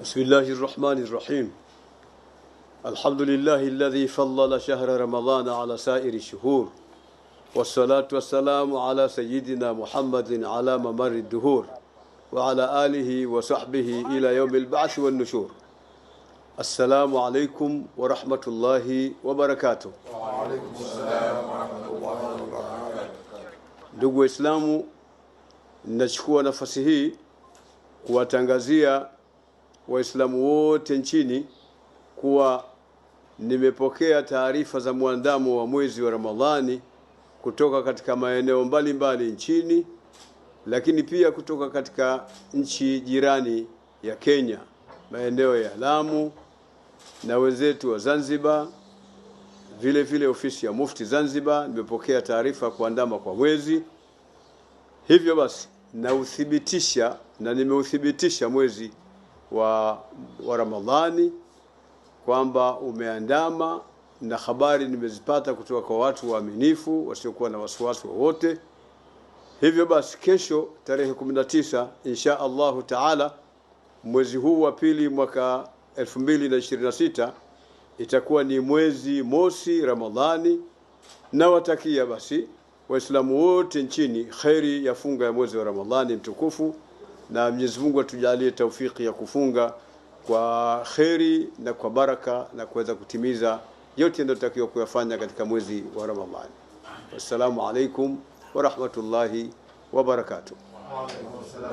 بسم الله الرحمن الرحيم. الحمد لله الذي فضل شهر رمضان على سائر الشهور، والصلاة والسلام على سيدنا محمد على ممر الدهور، وعلى آله وصحبه إلى يوم البعث والنشور. السلام عليكم ورحمة الله وبركاته. وعليكم السلام ورحمة الله وبركاته. Ndugu Waislamu, nachukua nafasi hii kuwatangazia Waislamu wote nchini kuwa nimepokea taarifa za muandamo wa mwezi wa Ramadhani kutoka katika maeneo mbalimbali nchini, lakini pia kutoka katika nchi jirani ya Kenya, maeneo ya Lamu na wenzetu wa Zanzibar, vile vile ofisi ya Mufti Zanzibar. Nimepokea taarifa kuandama kwa mwezi. Hivyo basi nauthibitisha na nimeuthibitisha mwezi wa Ramadhani kwamba umeandama, na habari nimezipata kutoka kwa watu waaminifu wasiokuwa na wasiwasi wowote. Hivyo basi kesho tarehe 19 insha Allahu Taala, mwezi huu wa pili mwaka 2026 itakuwa ni mwezi mosi Ramadhani, na watakia basi Waislamu wote nchini khairi ya funga ya mwezi wa Ramadhani mtukufu, na Mwenyezi Mungu atujalie taufiki ya kufunga kwa khairi na kwa baraka na kuweza kutimiza yote yanayotakiwa kuyafanya katika mwezi wa Ramadhani. Wassalamu alaikum wa rahmatullahi wa barakatuh. Wa alaikum assalam.